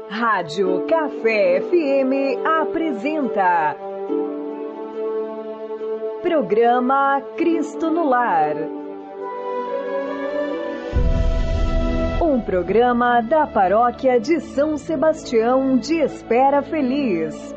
Rádio Café FM apresenta Programa Cristo no Lar. Um programa da Paróquia de São Sebastião de Espera Feliz.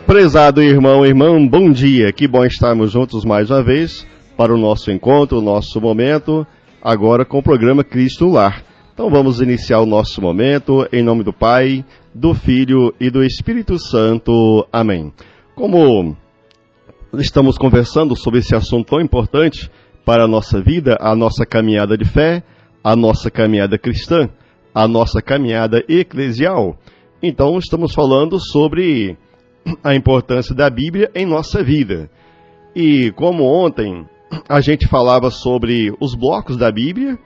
Prezado irmão, irmã, bom dia, que bom estarmos juntos mais uma vez para o nosso encontro, o nosso momento, agora com o programa Cristo no Lar. Então vamos iniciar o nosso momento em nome do Pai, do Filho e do Espírito Santo. Amém. Como estamos conversando sobre esse assunto tão importante para a nossa vida, a nossa caminhada de fé, a nossa caminhada cristã, a nossa caminhada eclesial, então estamos falando sobre a importância da Bíblia em nossa vida. E como ontem a gente falava sobre os blocos da Bíblia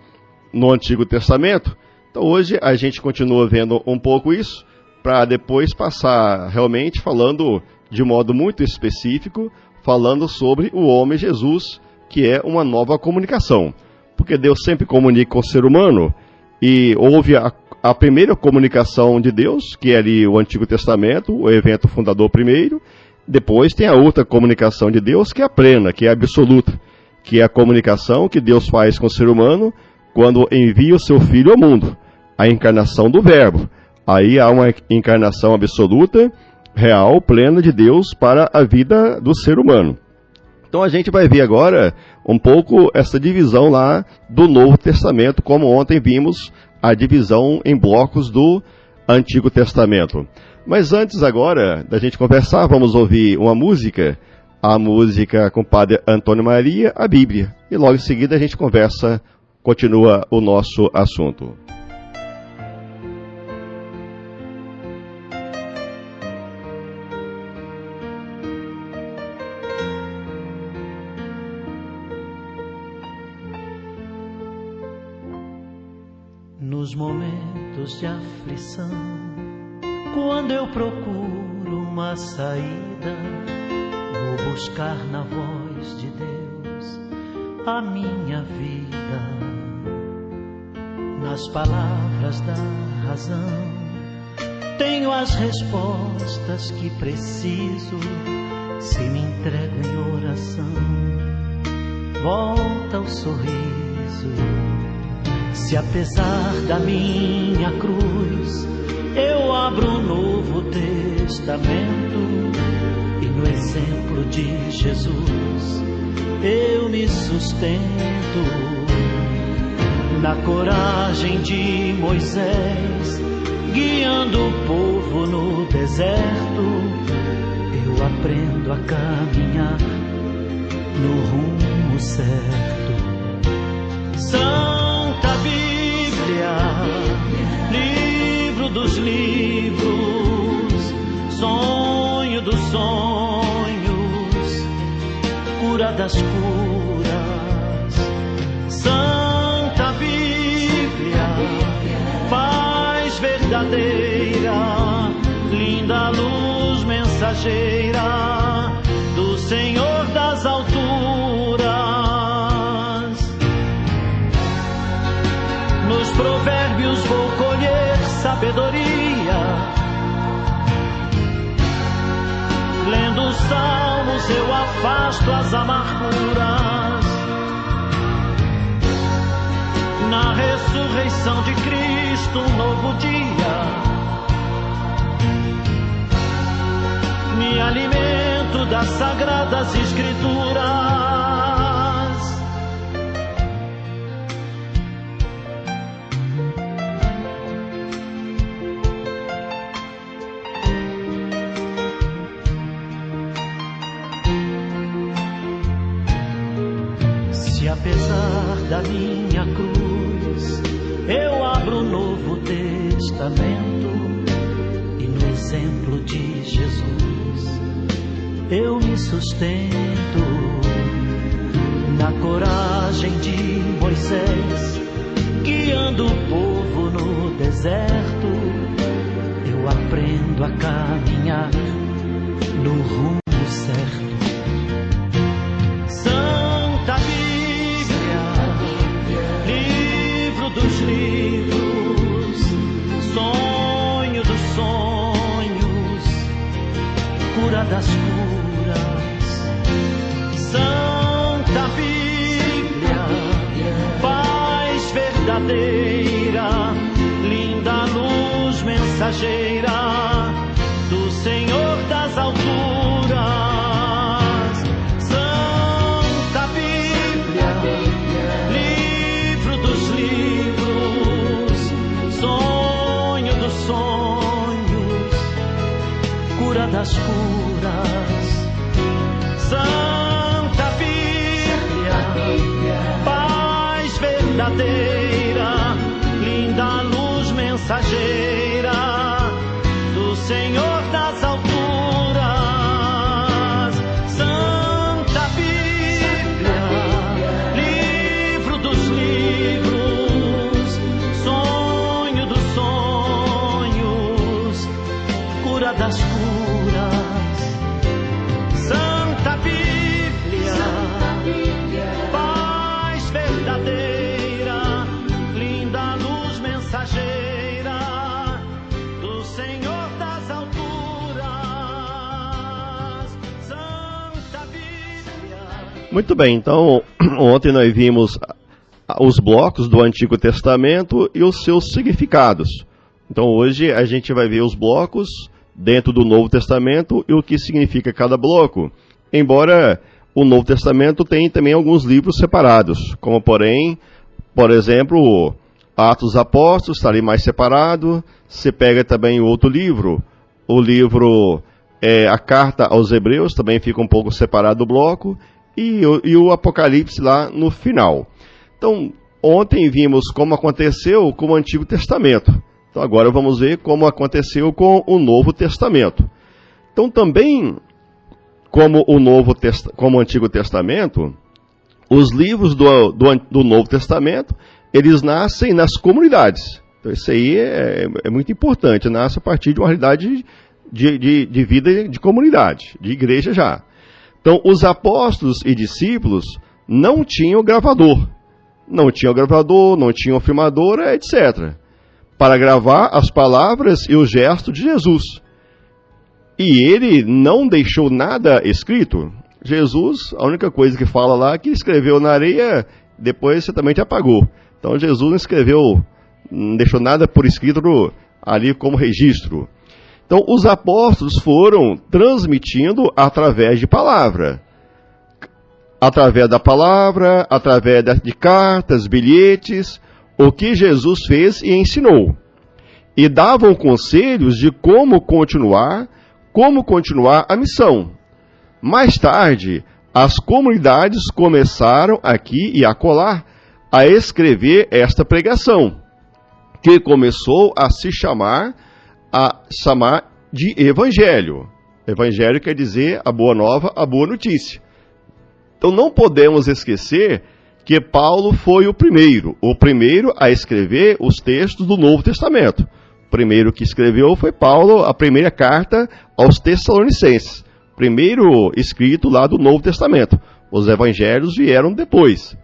no Antigo Testamento, então hoje a gente continua vendo um pouco isso, para depois passar realmente falando de modo muito específico, falando sobre o homem Jesus, que é uma nova comunicação. Porque Deus sempre comunica com o ser humano, e houve a primeira comunicação de Deus, que é ali o Antigo Testamento, o evento fundador primeiro. Depois tem a outra comunicação de Deus, que é a plena, que é a absoluta, que é a comunicação que Deus faz com o ser humano quando envia o seu Filho ao mundo, a encarnação do Verbo. Aí há uma encarnação absoluta, real, plena de Deus para a vida do ser humano. Então a gente vai ver agora um pouco essa divisão lá do Novo Testamento, como ontem vimos a divisão em blocos do Antigo Testamento. Mas antes agora da gente conversar, vamos ouvir uma música, a música com o Padre Antônio Maria, a Bíblia. E logo em seguida a gente conversa, continua o nosso assunto. Nos momentos de aflição, Quando eu procuro uma saída, vou buscar na voz de Deus a minha vida. Nas palavras da razão tenho as respostas que preciso. Se me entrego em oração, volta o sorriso. Se apesar da minha cruz eu abro o Novo Testamento e no exemplo de Jesus eu me sustento. Na coragem de Moisés, guiando o povo no deserto, eu aprendo a caminhar no rumo certo. Santa Bíblia, livro dos livros, sonho dos sonhos, cura das curas. Santa Bíblia, paz verdadeira, linda luz mensageira do Senhor das alturas. Nos provérbios vou colher sabedoria, lendo os salmos eu afasto as amarguras. Na ressurreição de Cristo, um novo dia, me alimento das sagradas escrituras. Se apesar da minha cruz eu abro o Novo Testamento e no exemplo de Jesus eu me sustento. Na coragem de Moisés, guiando o povo no deserto, eu aprendo a caminhar no rumo certo. Santa Bíblia, livro dos livros, sonho dos sonhos, cura das curas. Santa Bíblia, paz verdadeira, linda luz mensageira do Senhor das alturas. Santa Bíblia, livro dos livros, sonho dos sonhos, cura das curas. Santa Bíblia, paz verdadeira, linda luz mensageira do Senhor das alturas. Santa Bíblia, livro dos livros, sonho dos sonhos, cura das curas. Santa Bíblia, paz verdadeira, linda luz mensageira do Senhor das alturas. Santa Bíblia. Muito bem, então ontem nós vimos os blocos do Antigo Testamento e os seus significados. Então hoje a gente vai ver os blocos dentro do Novo Testamento e o que significa cada bloco. Embora o Novo Testamento tenha também alguns livros separados, como porém, por exemplo, Atos dos Apóstolos está ali mais separado. Você pega também outro livro, o livro, a Carta aos Hebreus, também fica um pouco separado do bloco, e o Apocalipse lá no final. Então, ontem vimos como aconteceu com o Antigo Testamento. Então agora vamos ver como aconteceu com o Novo Testamento. Então também, como o Antigo Testamento, os livros do Novo Testamento, eles nascem nas comunidades. Então isso aí é muito importante, nasce a partir de uma realidade de vida de comunidade, de igreja já. Então os apóstolos e discípulos não tinham gravador, não tinham filmadora, etc., para gravar as palavras e o gesto de Jesus. E ele não deixou nada escrito. Jesus, a única coisa que fala lá é que escreveu na areia, depois certamente apagou. Então Jesus não escreveu, não deixou nada por escrito ali como registro. Então os apóstolos foram transmitindo através de palavra. Através da palavra, através de cartas, bilhetes, o que Jesus fez e ensinou. E davam conselhos de como continuar a missão. Mais tarde, as comunidades começaram aqui e acolá a escrever esta pregação, que começou a se chamar de Evangelho. Evangelho quer dizer a boa nova, a boa notícia. Então não podemos esquecer que Paulo foi o primeiro a escrever os textos do Novo Testamento. O primeiro que escreveu foi Paulo, a primeira carta aos Tessalonicenses. Primeiro escrito lá do Novo Testamento. Os evangelhos vieram depois.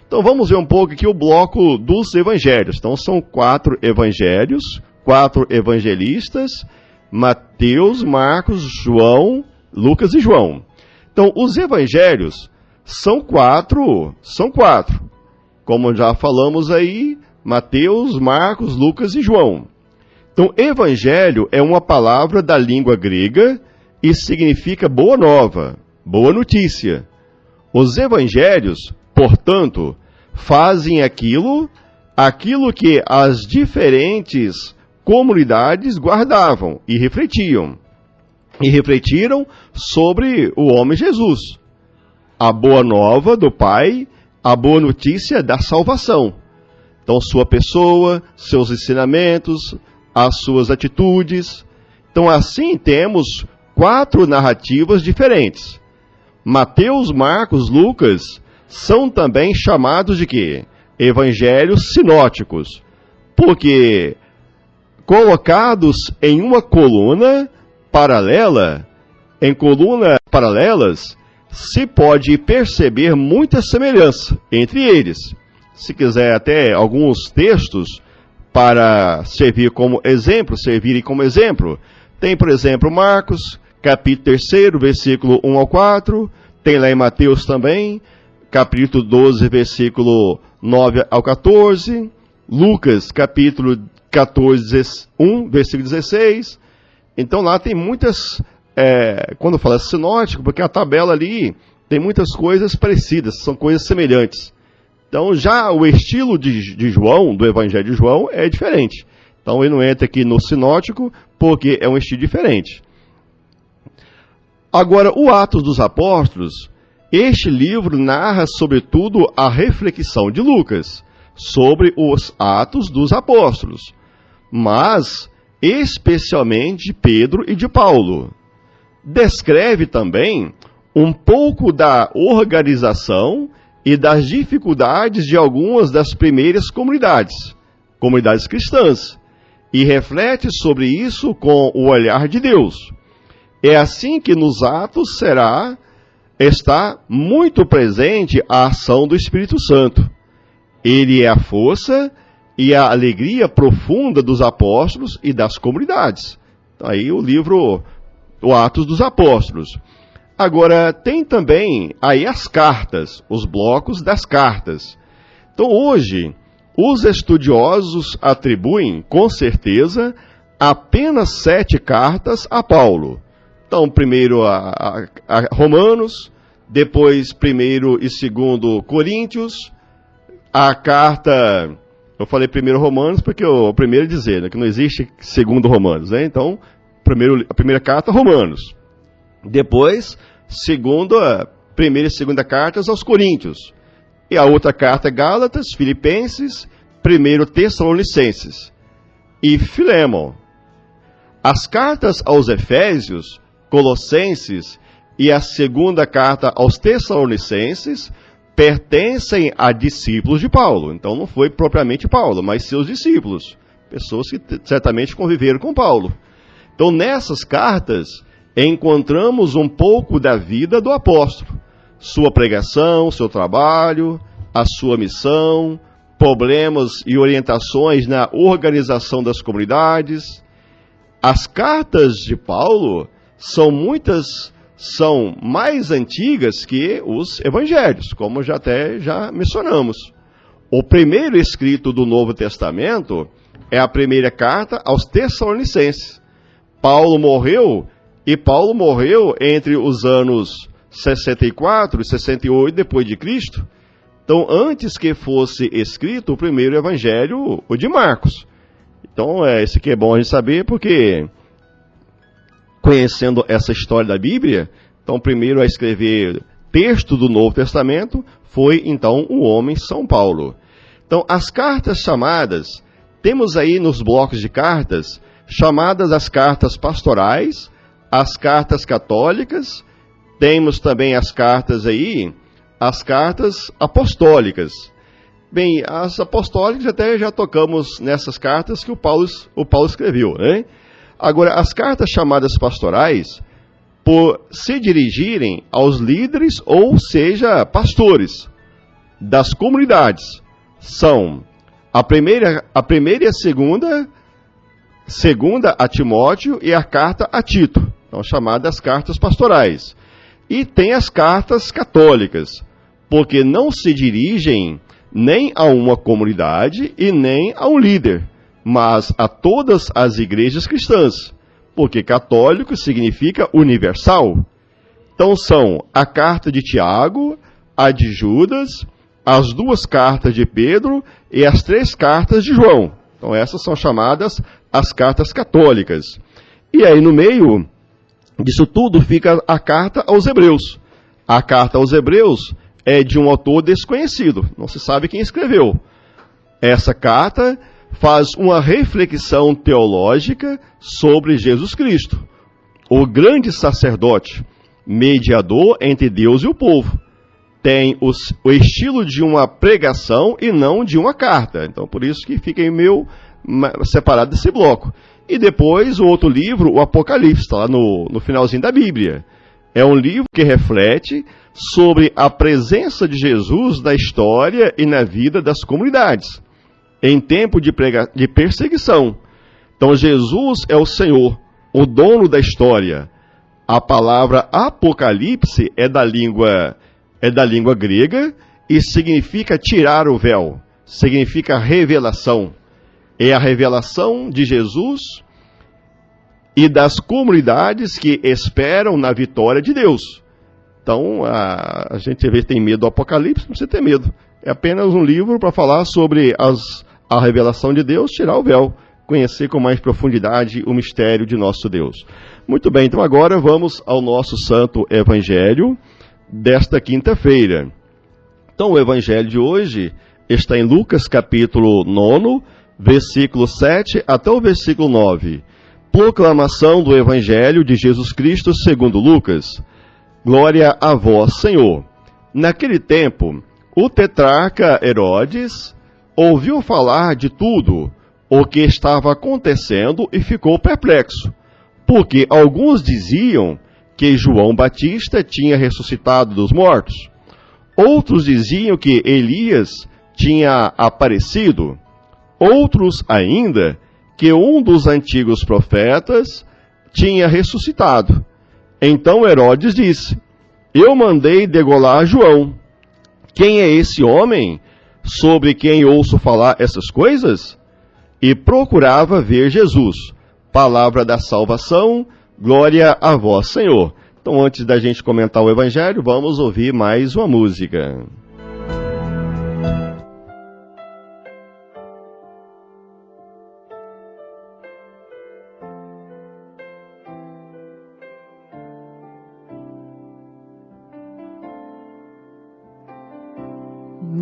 Então vamos ver um pouco aqui o bloco dos evangelhos. Então são 4 evangelhos, 4 evangelistas, Mateus, Marcos, João, Lucas e João. Então os evangelhos são quatro. Como já falamos aí, Mateus, Marcos, Lucas e João. Então, evangelho é uma palavra da língua grega e significa boa nova, boa notícia. Os evangelhos, portanto, fazem aquilo que as diferentes comunidades guardavam e refletiam. E refletiram sobre o homem Jesus. A boa nova do Pai, a boa notícia da salvação. Então, sua pessoa, seus ensinamentos, as suas atitudes. Então, assim temos 4 narrativas diferentes. Mateus, Marcos, Lucas são também chamados de quê? Evangelhos sinóticos. Porque, colocados em uma coluna paralela, em colunas paralelas, se pode perceber muita semelhança entre eles. Se quiser até alguns textos para servirem como exemplo, tem, por exemplo, Marcos, capítulo 3, versículo 1 ao 4, tem lá em Mateus também, capítulo 12, versículo 9 ao 14, Lucas, capítulo 14, 1, versículo 16. Então lá tem muitas... quando fala sinótico, porque a tabela ali tem muitas coisas parecidas, são coisas semelhantes. Então já o estilo de João, do Evangelho de João, é diferente. Então ele não entra aqui no sinótico, porque é um estilo diferente. Agora, o Atos dos Apóstolos, este livro narra sobretudo a reflexão de Lucas sobre os Atos dos Apóstolos, mas especialmente de Pedro e de Paulo. Descreve também um pouco da organização e das dificuldades de algumas das primeiras comunidades cristãs, e reflete sobre isso com o olhar de Deus. É assim que nos Atos está muito presente a ação do Espírito Santo. Ele é a força e a alegria profunda dos apóstolos e das comunidades. Aí o livro... o Atos dos Apóstolos. Agora, tem também aí as cartas, os blocos das cartas. Então, hoje, os estudiosos atribuem, com certeza, apenas 7 cartas a Paulo. Então, primeiro a Romanos, depois 1º e 2º Coríntios, a carta... Eu falei primeiro Romanos porque o primeiro é dizer, né, que não existe segundo Romanos, né? Então... a primeira carta, Romanos. Depois, primeira e segunda cartas aos Coríntios. E a outra carta, Gálatas, Filipenses, 1 Tessalonicenses e Filémon. As cartas aos Efésios, Colossenses e a segunda carta aos Tessalonicenses pertencem a discípulos de Paulo. Então não foi propriamente Paulo, mas seus discípulos. pessoas que certamente conviveram com Paulo. Então, nessas cartas, encontramos um pouco da vida do apóstolo. Sua pregação, seu trabalho, a sua missão, problemas e orientações na organização das comunidades. As cartas de Paulo são mais antigas que os evangelhos, como já mencionamos. O primeiro escrito do Novo Testamento é a primeira carta aos Tessalonicenses. Paulo morreu entre os anos 64 e 68 depois de Cristo. Então, antes que fosse escrito o primeiro evangelho, o de Marcos. Então, esse aqui é bom a gente saber, porque conhecendo essa história da Bíblia, então, primeiro a escrever texto do Novo Testamento foi, então, o homem São Paulo. Então, as cartas chamadas, temos aí nos blocos de cartas, chamadas as cartas pastorais, as cartas católicas, temos também as cartas apostólicas. Bem, as apostólicas até já tocamos nessas cartas que o Paulo escreveu, né? Agora, as cartas chamadas pastorais, por se dirigirem aos líderes, ou seja, pastores das comunidades, são a primeira e a segunda a Timóteo e a carta a Tito, então chamadas cartas pastorais. E tem as cartas católicas, porque não se dirigem nem a uma comunidade e nem a um líder, mas a todas as igrejas cristãs, porque católico significa universal. Então são a carta de Tiago, a de Judas, as 2 cartas de Pedro e as 3 cartas de João. Então essas são chamadas as cartas católicas. E aí no meio disso tudo fica a carta aos Hebreus. A carta aos Hebreus é de um autor desconhecido, não se sabe quem escreveu. Essa carta faz uma reflexão teológica sobre Jesus Cristo, o grande sacerdote, mediador entre Deus e o povo. Tem o estilo de uma pregação e não de uma carta. Então, por isso que fica meio separado desse bloco. E depois, o outro livro, o Apocalipse, está lá no finalzinho da Bíblia. É um livro que reflete sobre a presença de Jesus na história e na vida das comunidades, em tempo de perseguição. Então, Jesus é o Senhor, o dono da história. A palavra Apocalipse é da língua grega e significa tirar o véu, significa revelação. É a revelação de Jesus e das comunidades que esperam na vitória de Deus. Então, a gente às vezes tem medo do Apocalipse, não precisa ter medo. É apenas um livro para falar sobre a revelação de Deus, tirar o véu, conhecer com mais profundidade o mistério de nosso Deus. Muito bem, então agora vamos ao nosso Santo Evangelho desta quinta-feira. Então, o Evangelho de hoje está em Lucas capítulo 9, versículo 7 até o versículo 9. Proclamação do Evangelho de Jesus Cristo segundo Lucas. Glória a vós, Senhor. Naquele tempo, o tetrarca Herodes ouviu falar de tudo o que estava acontecendo e ficou perplexo, porque alguns diziam que João Batista tinha ressuscitado dos mortos. Outros diziam que Elias tinha aparecido. Outros ainda que um dos antigos profetas tinha ressuscitado. Então Herodes disse: eu mandei degolar João. Quem é esse homem sobre quem ouço falar essas coisas? E procurava ver Jesus. Palavra da salvação, glória a vós, Senhor. Então, antes da gente comentar o Evangelho, vamos ouvir mais uma música.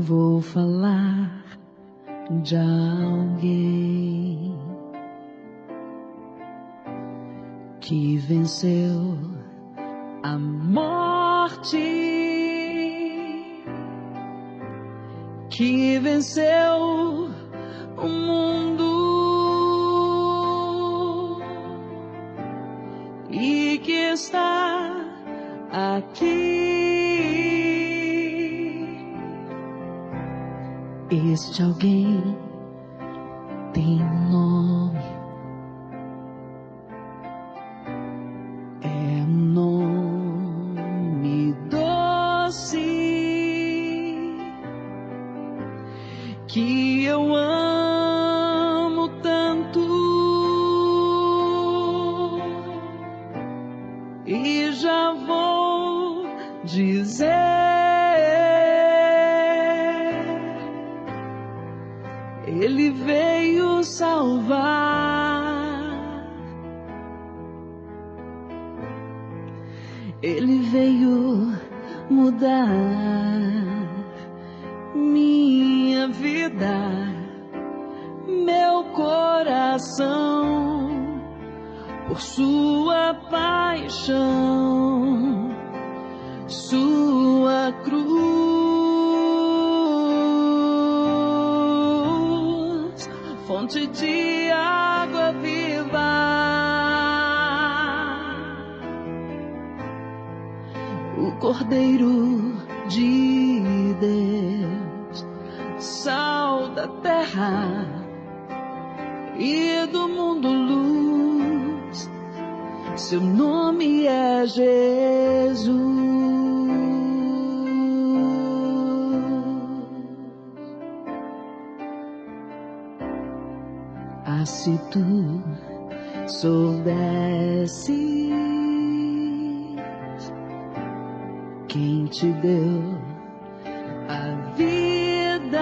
Vou falar de alguém que venceu a morte, que venceu o mundo está aqui. Este alguém tem nome, é um nome doce que eu amo tanto e já vou dizer. Ele veio salvar, Ele veio mudar minha vida, meu coração, por sua paixão, sua cruz, fonte de água viva. O Cordeiro de Deus, sal da terra e do mundo luz, seu nome é Jesus. Ah, se tu soubesses quem te deu a vida,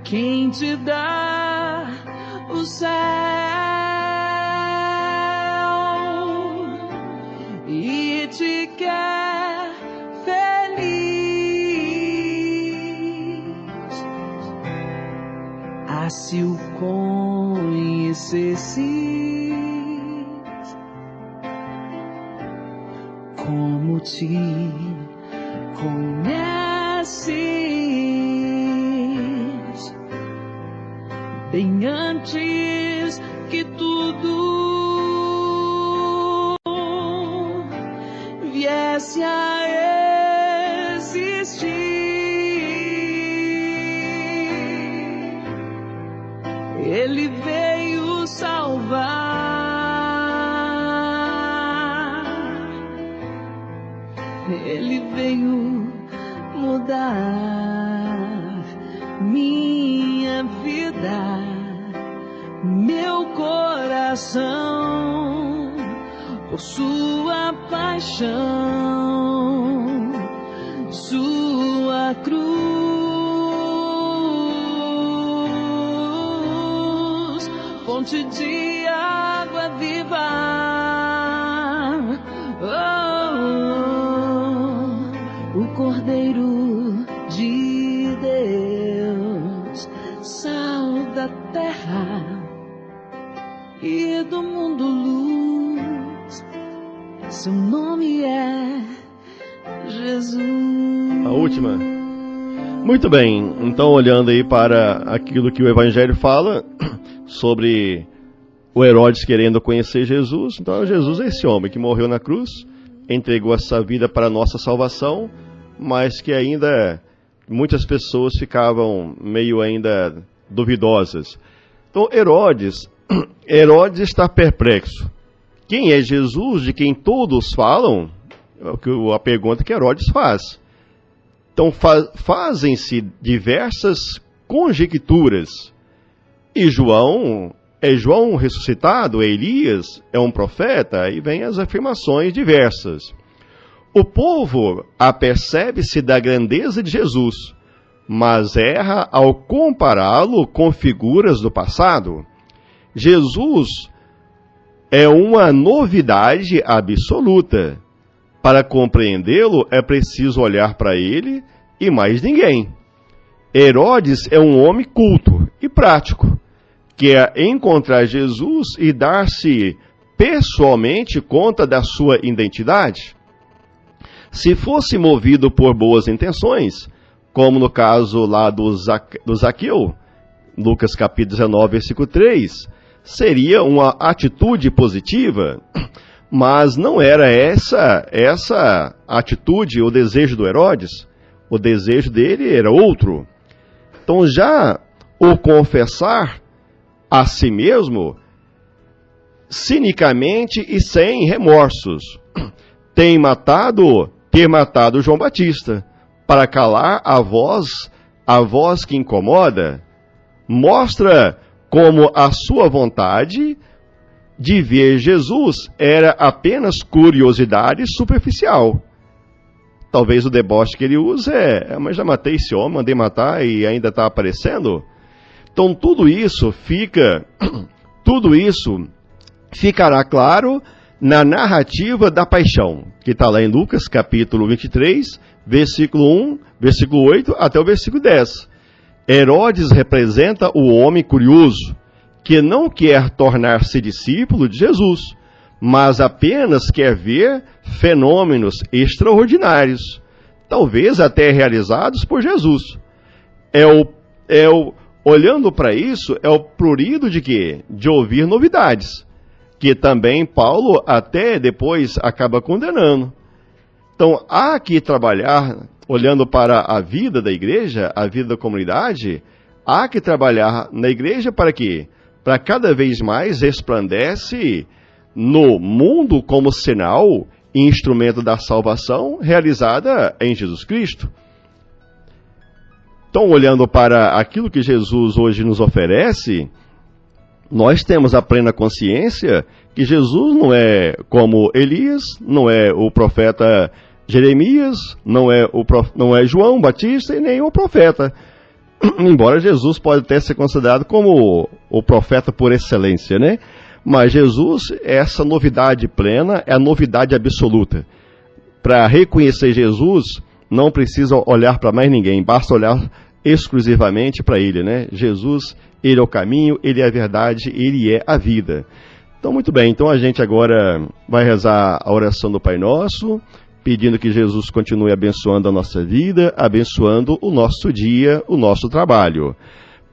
quem te dá o céu e te quer feliz. Ah, se o conhecesses como te conheces, bem antes que tudo viesse a existir. Ele veio salvar, Ele veio mudar minha vida, meu coração, por sua paixão, sua cruz, fonte de água viva. O Cordeiro de Deus, sal da terra e do mundo luz, seu nome é Jesus. A última. Muito bem, então olhando aí para aquilo que o Evangelho fala sobre o Herodes querendo conhecer Jesus, então Jesus é esse homem que morreu na cruz, entregou essa vida para a nossa salvação, mas que ainda muitas pessoas ficavam meio ainda duvidosas. Então Herodes está perplexo. Quem é Jesus de quem todos falam? É a pergunta que Herodes faz. Então fazem-se diversas conjecturas. E João, é João ressuscitado? É Elias? É um profeta? Aí vem as afirmações diversas. O povo apercebe-se da grandeza de Jesus, mas erra ao compará-lo com figuras do passado. Jesus é uma novidade absoluta. Para compreendê-lo, é preciso olhar para ele e mais ninguém. Herodes é um homem culto e prático, quer encontrar Jesus e dar-se pessoalmente conta da sua identidade. Se fosse movido por boas intenções, como no caso lá do Zaqueu, Lucas capítulo 19, versículo 3, seria uma atitude positiva, mas não era essa atitude, o desejo do Herodes. O desejo dele era outro. Então já o confessar a si mesmo, cinicamente e sem remorsos, ter matado João Batista, para calar a voz que incomoda, mostra como a sua vontade de ver Jesus era apenas curiosidade superficial. Talvez o deboche que ele usa mas já matei esse homem, mandei matar e ainda está aparecendo. Então tudo isso ficará claro na narrativa da paixão, que está lá em Lucas capítulo 23, versículo 1, versículo 8 até o versículo 10. Herodes representa o homem curioso, que não quer tornar-se discípulo de Jesus, mas apenas quer ver fenômenos extraordinários, talvez até realizados por Jesus. Olhando para isso, é o prurido de quê? De ouvir novidades, que também Paulo até depois acaba condenando. Então, há que trabalhar, olhando para a vida da igreja, a vida da comunidade, há que trabalhar na igreja para quê? Para cada vez mais resplandece no mundo como sinal e instrumento da salvação realizada em Jesus Cristo. Então, olhando para aquilo que Jesus hoje nos oferece, nós temos a plena consciência que Jesus não é como Elias, não é o profeta Jeremias, não é João Batista e nem o profeta. Embora Jesus pode até ser considerado como o profeta por excelência, né? Mas Jesus, essa novidade plena, é a novidade absoluta. Para reconhecer Jesus, não precisa olhar para mais ninguém, basta olhar exclusivamente para Ele, né? Jesus, Ele é o caminho, Ele é a verdade, Ele é a vida. Então, muito bem, então a gente agora vai rezar a oração do Pai Nosso, pedindo que Jesus continue abençoando a nossa vida, abençoando o nosso dia, o nosso trabalho.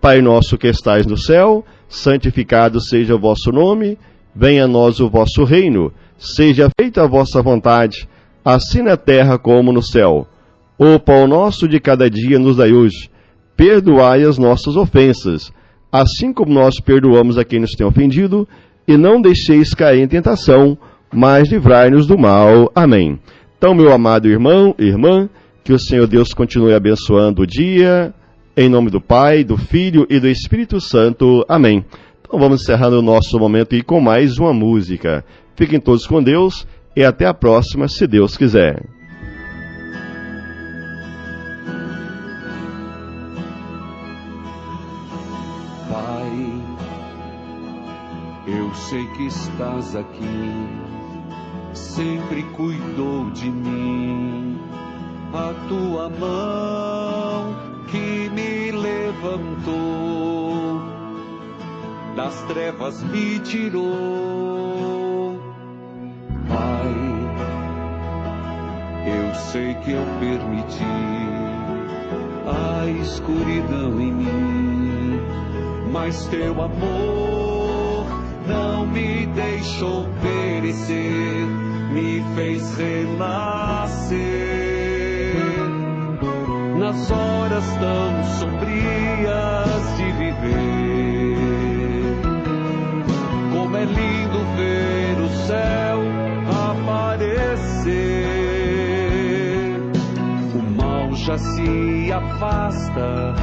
Pai nosso que estais no céu, santificado seja o vosso nome, venha a nós o vosso reino, seja feita a vossa vontade, assim na terra como no céu. O pão nosso de cada dia nos dai hoje, perdoai as nossas ofensas, assim como nós perdoamos a quem nos tem ofendido, e não deixeis cair em tentação, mas livrai-nos do mal. Amém. Então, meu amado irmão, irmã, que o Senhor Deus continue abençoando o dia, em nome do Pai, do Filho e do Espírito Santo. Amém. Então vamos encerrando o nosso momento e com mais uma música. Fiquem todos com Deus e até a próxima, se Deus quiser. Pai, eu sei que estás aqui, sempre cuidou de mim, a tua mão que me levantou, das trevas me tirou. Pai, eu sei que eu permiti a escuridão em mim, mas teu amor não me deixou perecer, me fez renascer. Nas horas tão sombrias de viver, como é lindo ver o céu aparecer. O mal já se afasta,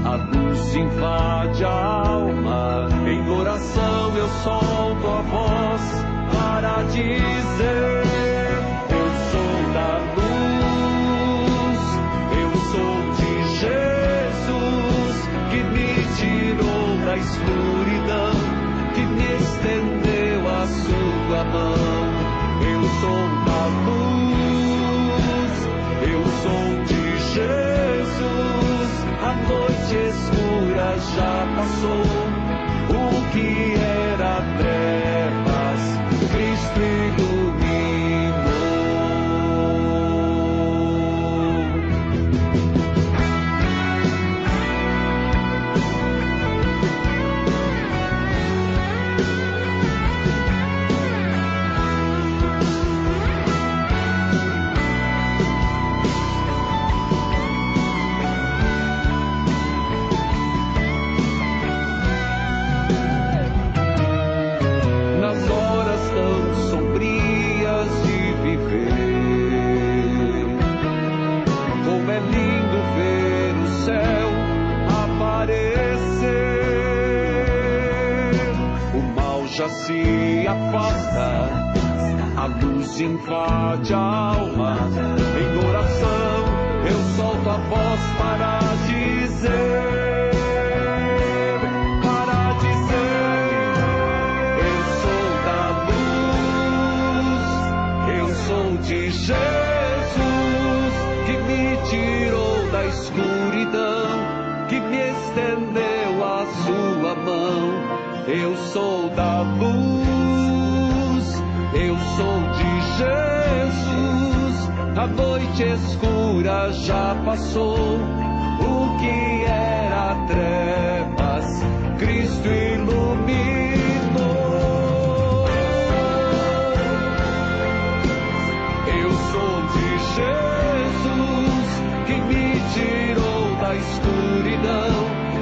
a luz invade a alma. Em oração eu solto a voz para dizer: eu sou da luz, eu sou de Jesus, que me tirou da escuridão, que me estendeu a sua mão. Eu sou da luz, eu sou de Jesus, a noite escura já passou, o que era trevas, Cristo iluminou. já se afasta, a luz invade a alma. Em oração eu solto a voz para dizer, eu sou da luz, eu sou de Jesus, que me tirou da escuridão, que me estendeu a sua mão. Eu sou da luz, eu sou de Jesus, a noite escura já passou, o que era trevas, Cristo iluminou. Eu sou de Jesus, que me tirou da escuridão,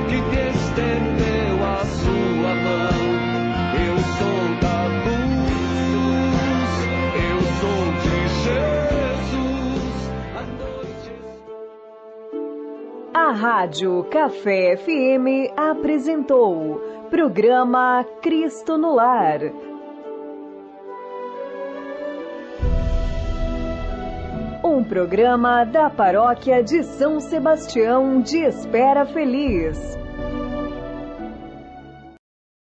que te estendeu a sua mão. Eu sou da luz, eu sou de Jesus, a noite. A Rádio Café FM apresentou programa Cristo no Lar. Um programa da Paróquia de São Sebastião de Espera Feliz.